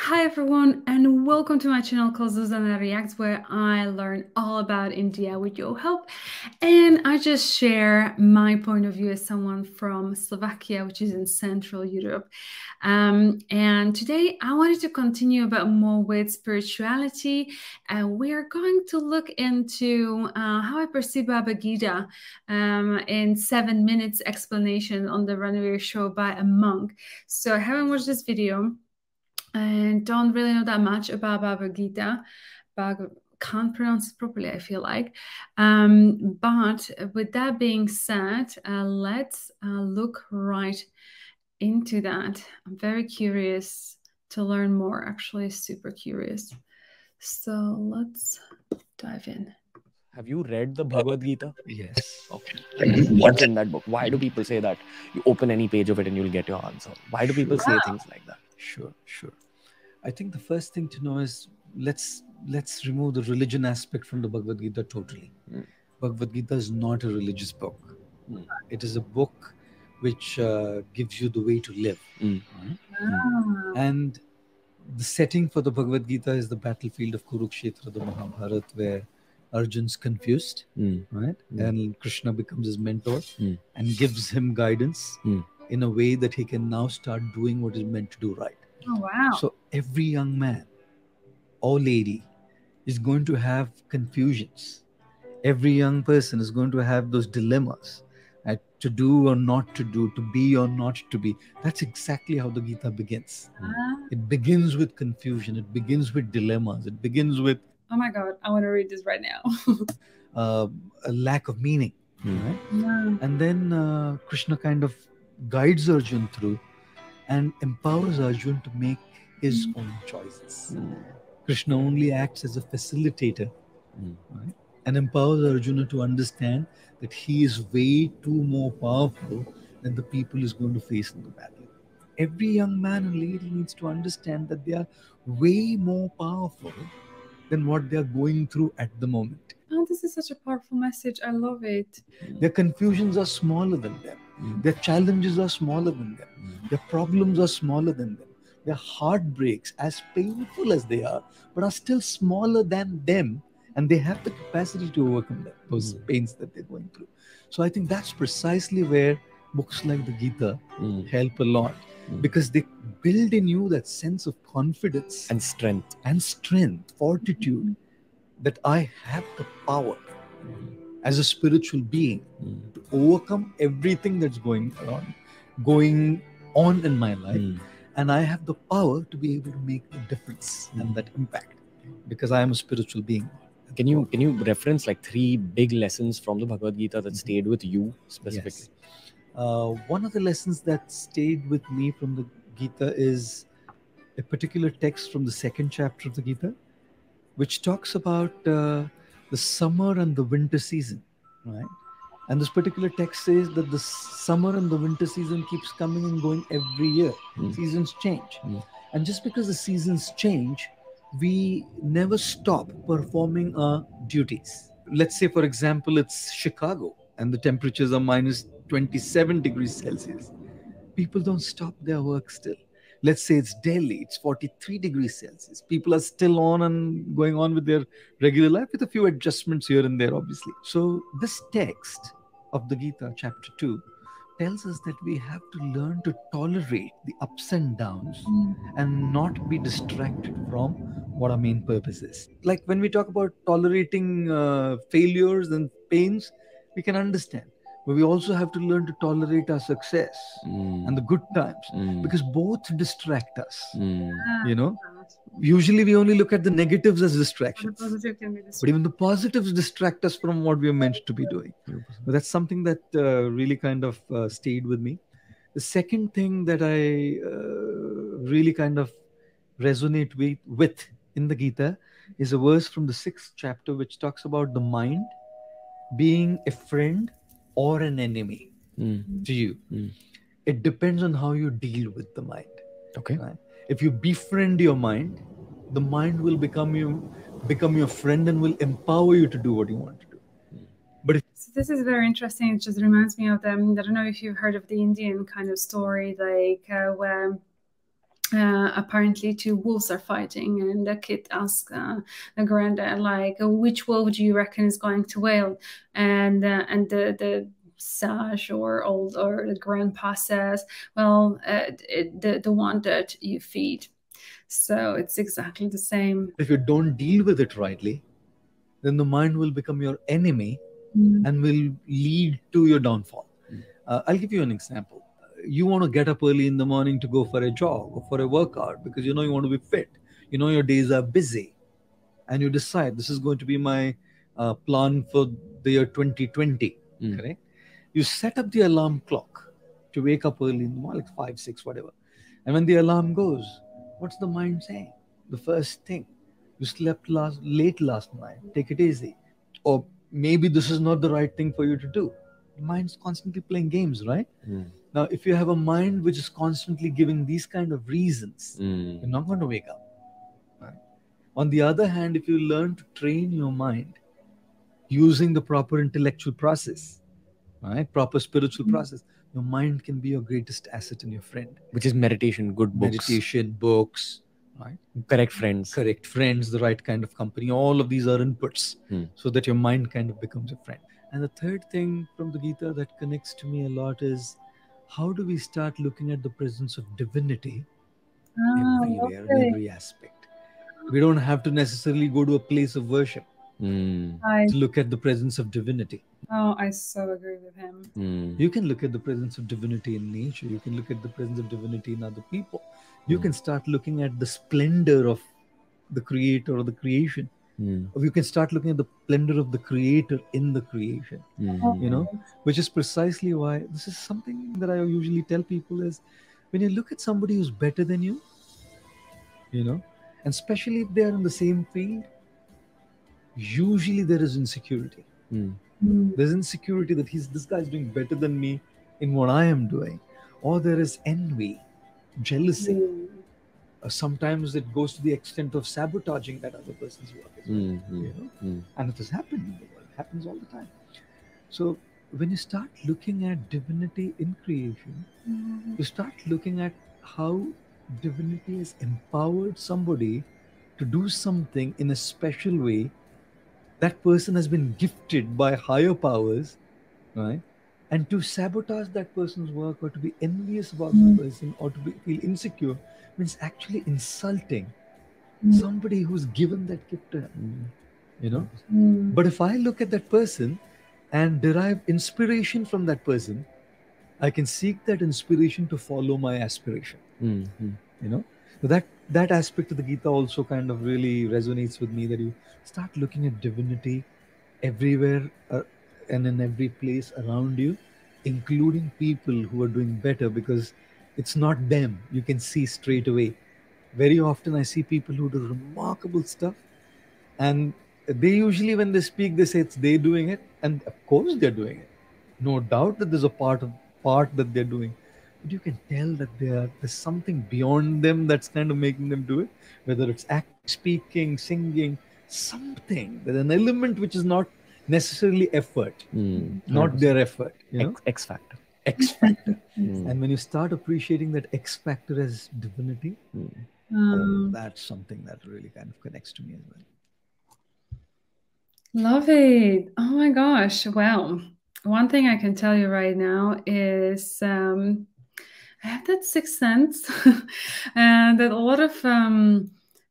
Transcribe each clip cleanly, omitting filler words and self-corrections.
Hi everyone, and welcome to my channel called Zuzanareacts, where I learn all about India with your help. And I just share my point of view as someone from Slovakia, which is in Central Europe. And today I wanted to continue about more with spirituality. We are going to look into how I perceive Bhagavad Gita in 7 minutes explanation on the Ranveer Show by a monk. So I haven't watched this video and don't really know that much about Bhagavad Gita. Can't pronounce it properly, I feel like. But with that being said, let's look right into that. I'm very curious to learn more, actually super curious. So let's dive in. Have you read the Bhagavad Gita? Yes. Okay. What's in that book? Why do people say that you open any page of it and you'll get your answer? Why do people say things like that? Sure. I think the first thing to know is let's remove the religion aspect from the Bhagavad Gita totally. Bhagavad Gita is not a religious book. It is a book which gives you the way to live. And the setting for the Bhagavad Gita is the battlefield of Kurukshetra, the Mahabharata, where Arjun's confused, right? And Krishna becomes his mentor and gives him guidance in a way that he can now start doing what he's meant to do right. Oh, wow. So every young man or lady is going to have confusions. Every young person is going to have those dilemmas, right? To do or not to do, to be or not to be. That's exactly how the Gita begins. It begins with confusion. It begins with dilemmas. It begins with, oh my God, I want to read this right now. a lack of meaning. Right? And then Krishna kind of guides Arjun through and empowers Arjun to make his own choices. Krishna only acts as a facilitator, right? And empowers Arjuna to understand that he is way too more powerful than the people he's going to face in the battle. Every young man and lady needs to understand that they are way more powerful than what they are going through at the moment. Oh, this is such a powerful message. I love it. Their confusions are smaller than them. Their challenges are smaller than them. Their problems are smaller than them. Their heartbreaks, as painful as they are, but are still smaller than them. And they have the capacity to overcome them, those pains that they're going through. So I think that's precisely where books like the Gita help a lot. Because they build in you that sense of confidence And strength. Fortitude, that I have the power as a spiritual being to overcome everything that's going on in my life. And I have the power to be able to make the difference and that impact, because I am a spiritual being. Can you reference like 3 big lessons from the Bhagavad Gita that stayed with you specifically? Yes. One of the lessons that stayed with me from the Gita is a particular text from the 2nd chapter of the Gita, which talks about the summer and the winter season, right? And this particular text says that the summer and the winter season keeps coming and going every year. Seasons change. And just because the seasons change, we never stop performing our duties. Let's say, for example, it's Chicago and the temperatures are minus 27 degrees Celsius. People don't stop their work still. Let's say it's Delhi, it's 43 degrees Celsius. People are still on and going on with their regular life with a few adjustments here and there, obviously. So this text of the Gita, chapter 2, tells us that we have to learn to tolerate the ups and downs and not be distracted from what our main purpose is. Like when we talk about tolerating failures and pains, we can understand. But we also have to learn to tolerate our success and the good times, because both distract us. You know, usually we only look at the negatives as distractions, but even the positives distract us from what we are meant to be doing. But that's something that really kind of stayed with me. The second thing that I really kind of resonate with in the Gita is a verse from the 6th chapter, which talks about the mind being a friend or an enemy to you. It depends on how you deal with the mind. Okay. Right? If you befriend your mind, the mind will become your friend and will empower you to do what you want to do. But so this is very interesting. It just reminds me of I don't know if you've heard of the Indian kind of story, like where apparently two wolves are fighting, and the kid asks the granddad, like, which wolf do you reckon is going to win? And the sage or the grandpa says, well, the one that you feed. So it's exactly the same. If you don't deal with it rightly, then the mind will become your enemy and will lead to your downfall. I'll give you an example. You want to get up early in the morning to go for a jog or for a workout because you know you want to be fit. You know your days are busy, and you decide this is going to be my plan for the year 2020. Correct? You set up the alarm clock to wake up early in the morning, like 5, 6, whatever. And when the alarm goes, what's the mind saying? The first thing, you slept late last night. Take it easy. Or maybe this is not the right thing for you to do. The mind's constantly playing games, right? Now, if you have a mind which is constantly giving these kind of reasons, you're not going to wake up. Right? On the other hand, if you learn to train your mind using the proper intellectual process, right, proper spiritual process, your mind can be your greatest asset and your friend. Which is meditation, good books. Meditation, books, right? Correct friends. Correct friends, the right kind of company. All of these are inputs so that your mind kind of becomes your friend. And the third thing from the Gita that connects to me a lot is how do we start looking at the presence of divinity everywhere, in every aspect? We don't have to necessarily go to a place of worship to look at the presence of divinity. Oh, I so agree with him. You can look at the presence of divinity in nature. You can look at the presence of divinity in other people. You can start looking at the splendor of the creator or the creation. Or you can start looking at the splendor of the creator in the creation. You know, which is precisely why this is something that I usually tell people is when you look at somebody who's better than you, you know, and especially if they are in the same field, usually there is insecurity. There's insecurity that this guy's doing better than me in what I am doing. Or there is envy, jealousy. Sometimes it goes to the extent of sabotaging that other person's work as well. You know? And it has happened in the world. It happens all the time. So when you start looking at divinity in creation, you start looking at how divinity has empowered somebody to do something in a special way. That person has been gifted by higher powers, right? And to sabotage that person's work or to be envious about the person or to feel insecure means actually insulting somebody who's given that gift to him, you know? But if I look at that person and derive inspiration from that person, I can seek that inspiration to follow my aspiration, you know? So that aspect of the Gita also kind of really resonates with me, that you start looking at divinity everywhere and in every place around you, including people who are doing better, because it's not them. You can see straight away. Very often I see people who do remarkable stuff, and they usually, when they speak, they say it's they doing it, and of course they're doing it. No doubt that there's a part that they're doing. But you can tell that there's something beyond them that's kind of making them do it, whether it's acting, speaking, singing, something. There's an element which is not necessarily effort, not their effort. You know? X factor. X factor. And when you start appreciating that X factor as divinity, that's something that really kind of connects to me as well. Love it. Oh my gosh. Well, one thing I can tell you right now is I have that sixth sense and that a lot of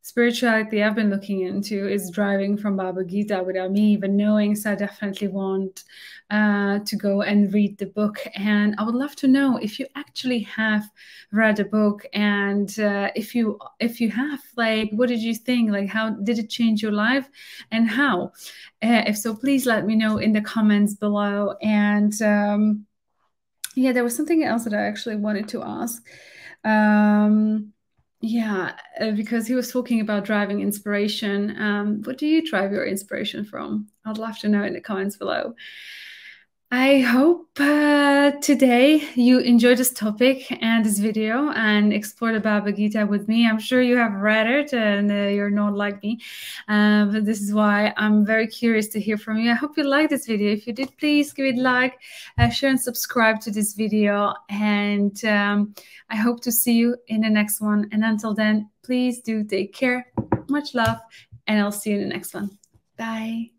spirituality I've been looking into is driving from Bhagavad Gita without me even knowing. So I definitely want to go and read the book. And I would love to know if you actually have read the book, and if you have, like, what did you think? Like, how did it change your life, and how? If so, please let me know in the comments below. And yeah, there was something else that I actually wanted to ask. Yeah, because he was talking about driving inspiration. What do you drive your inspiration from? I'd love to know in the comments below. I hope today you enjoyed this topic and this video and explored the Bhagavad Gita with me. I'm sure you have read it and you're not like me. But this is why I'm very curious to hear from you. I hope you liked this video. If you did, please give it a like, share and subscribe to this video. And I hope to see you in the next one. And until then, please do take care. Much love. And I'll see you in the next one. Bye.